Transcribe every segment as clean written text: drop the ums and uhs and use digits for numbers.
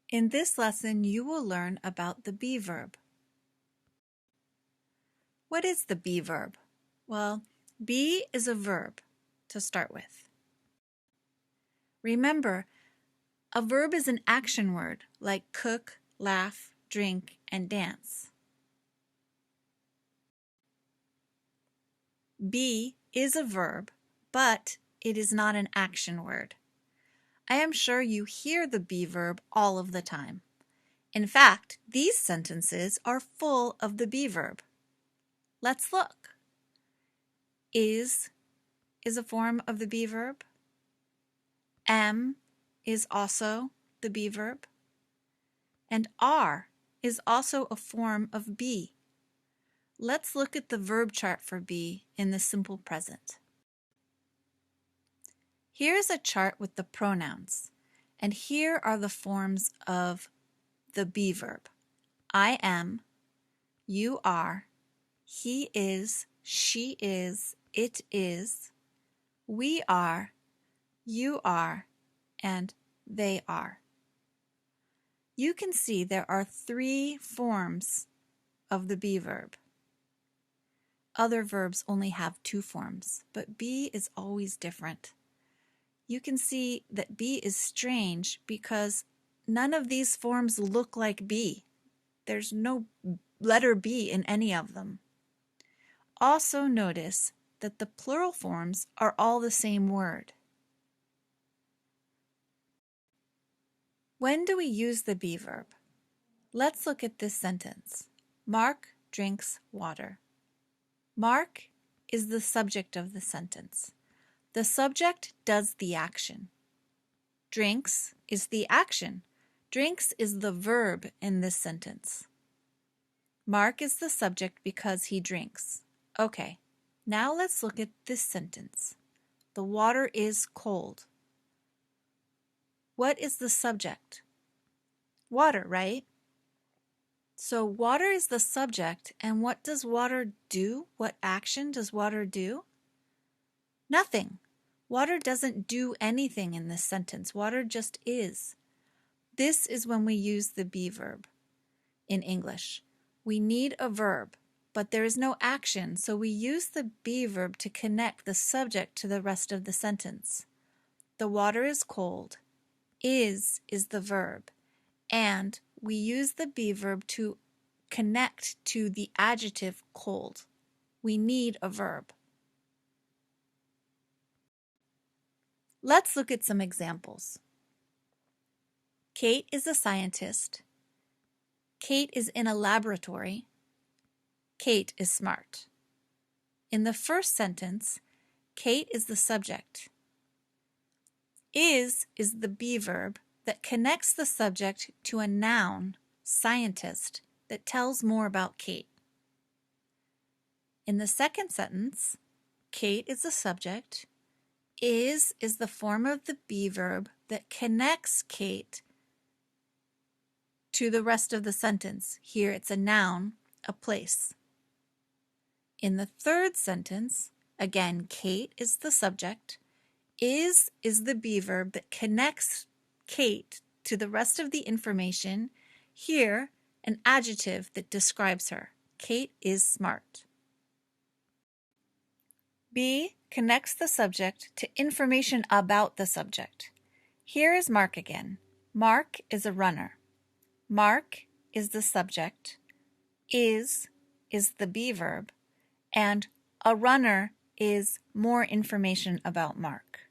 In this lesson, you will learn about the be verb. What is the be verb? Well, be is a verb to start with. Remember, a verb is an action word like cook, laugh, drink, and dance. Be is a verb, but it is not an action word. I am sure you hear the be verb all of the time. In fact, these sentences are full of the be verb. Let's look. Is a form of the be verb. Am is also the be verb. And are is also a form of be. Let's look at the verb chart for be in the simple present. Here's a chart with the pronouns, and here are the forms of the be verb. I am, you are, he is, she is, it is, we are, you are, and they are. You can see there are 3 forms of the be verb. Other verbs only have 2 forms, but be is always different. You can see that be is strange because none of these forms look like be. There's no letter B in any of them. Also notice that the plural forms are all the same word. When do we use the be verb? Let's look at this sentence. Mark drinks water. Mark is the subject of the sentence. The subject does the action. Drinks is the action. Drinks is the verb in this sentence. Mark is the subject because he drinks. Okay, now let's look at this sentence. The water is cold. What is the subject? Water, right? So water is the subject, and what does water do? What action does water do? Nothing. Water doesn't do anything in this sentence. Water just is. This is when we use the be verb in English. We need a verb, but there is no action, so we use the be verb to connect the subject to the rest of the sentence. The water is cold. Is the verb, and we use the be verb to connect to the adjective cold. We need a verb. Let's look at some examples. Kate is a scientist. Kate is in a laboratory. Kate is smart. In the first sentence, Kate is the subject. Is the be verb that connects the subject to a noun, scientist, that tells more about Kate. In the second sentence, Kate is the subject. Is the form of the be verb that connects Kate to the rest of the sentence. Here it's a noun, a place. In the third sentence, again, Kate is the subject. Is the be verb that connects Kate to the rest of the information. Here, an adjective that describes her. Kate is smart. Be connects the subject to information about the subject. Here is Mark again. Mark is a runner. Mark is the subject. Is the be verb. And a runner is more information about Mark.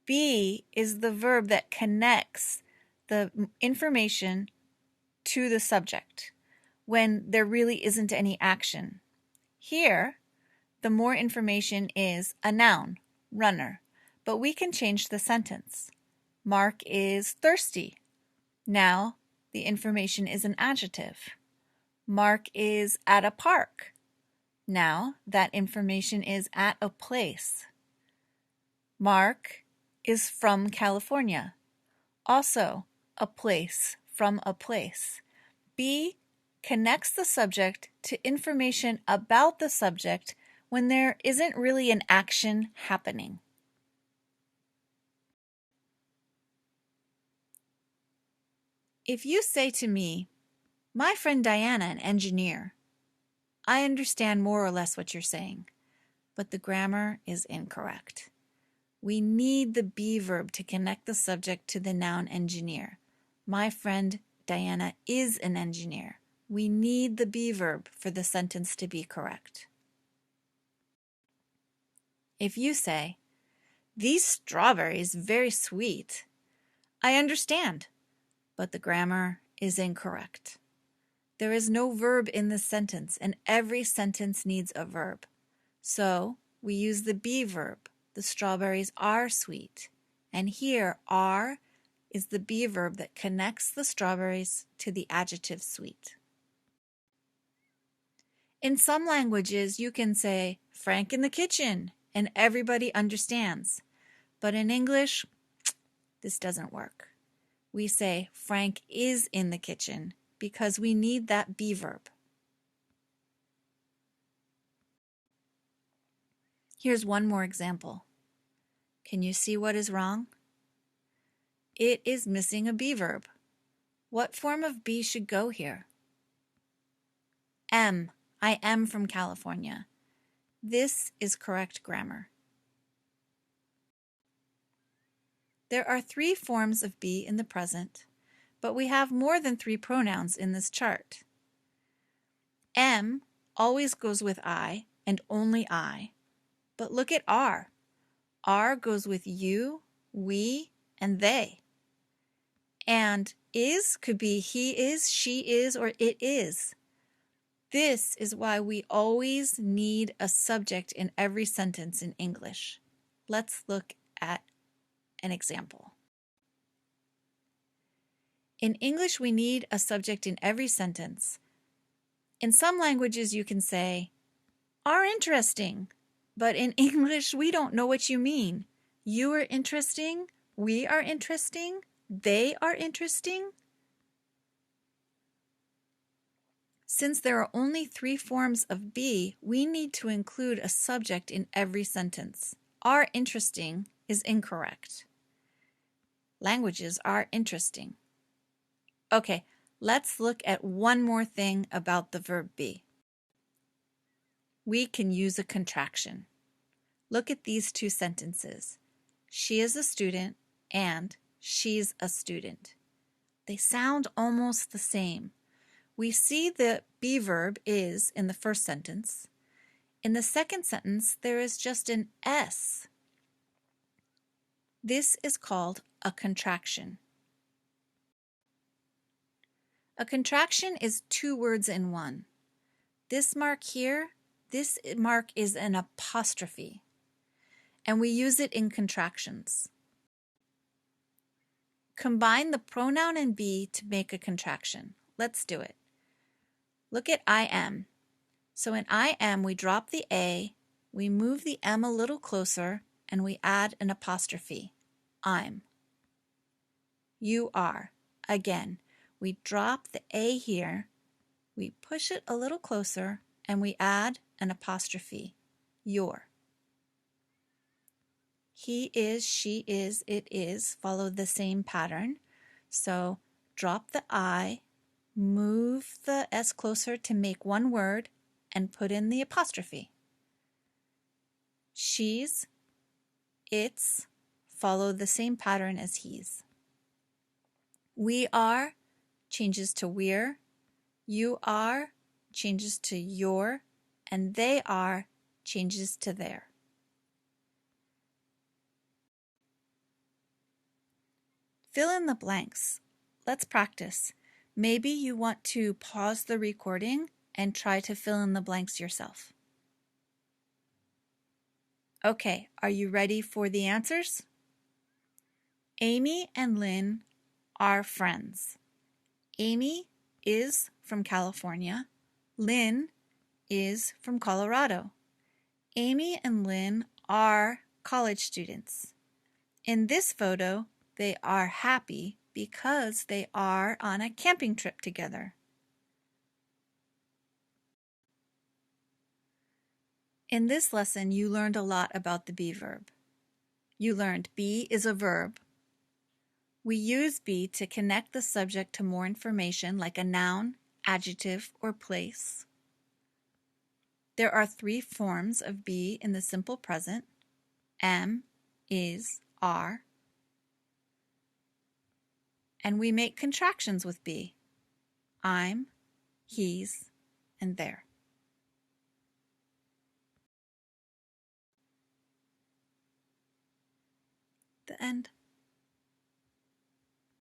Be is the verb that connects the information to the subject when there really isn't any action. Here, the more information is a noun, runner, but we can change the sentence. Mark is thirsty. Now, the information is an adjective. Mark is at a park. Now, that information is at a place. Mark is from California. Also, a place, from a place. Be connects the subject to information about the subject when there isn't really an action happening. If you say to me, "My friend Diana, an engineer," I understand more or less what you're saying, but the grammar is incorrect. We need the be verb to connect the subject to the noun engineer. My friend Diana is an engineer. We need the be verb for the sentence to be correct. If you say, "These strawberries very sweet," I understand, but the grammar is incorrect. There is no verb in this sentence, and every sentence needs a verb. So we use the be verb. The strawberries are sweet. And here, are is the be verb that connects the strawberries to the adjective sweet. In some languages, you can say, "Frank in the kitchen," and everybody understands. But in English, this doesn't work. We say, "Frank is in the kitchen," because we need that be verb. Here's one more example. Can you see what is wrong? It is missing a be verb. What form of be should go here? Am. I am from California. This is correct grammar. There are 3 forms of be in the present, but we have more than 3 pronouns in this chart. Am always goes with I and only I, but look at are. Are goes with you, we, and they. And is could be he is, she is, or it is. This is why we always need a subject in every sentence in English. Let's look at an example. In English, we need a subject in every sentence. In some languages, you can say, "are interesting," but in English, we don't know what you mean. You are interesting, we are interesting, they are interesting. Since there are only 3 forms of be, we need to include a subject in every sentence. Are interesting is incorrect. Languages are interesting. Okay, let's look at one more thing about the verb be. We can use a contraction. Look at these 2 sentences. She is a student and she's a student. They sound almost the same. We see the be verb is in the first sentence. In the second sentence, there is just an S. This is called a contraction. A contraction is 2 words in one. This mark here, this mark is an apostrophe, and we use it in contractions. Combine the pronoun and be to make a contraction. Let's do it. Look at I am. So in I am, we drop the A, we move the M a little closer, and we add an apostrophe. I'm. You are. Again, we drop the A here, we push it a little closer, and we add an apostrophe. Your. He is, she is, it is follow the same pattern. So drop the I, move the S closer to make one word, and put in the apostrophe. She's, its follow the same pattern as he's. We are changes to we're, you are changes to your, and they are changes to their. Fill in the blanks. Let's practice. Maybe you want to pause the recording and try to fill in the blanks yourself. Okay, are you ready for the answers? Amy and Lynn are friends. Amy is from California. Lynn is from Colorado. Amy and Lynn are college students. In this photo, they are happy because they are on a camping trip together. In this lesson, you learned a lot about the be verb. You learned be is a verb. We use be to connect the subject to more information like a noun, adjective, or place. There are 3 forms of be in the simple present: am, is, are. And we make contractions with be: I'm, he's, and there. The end.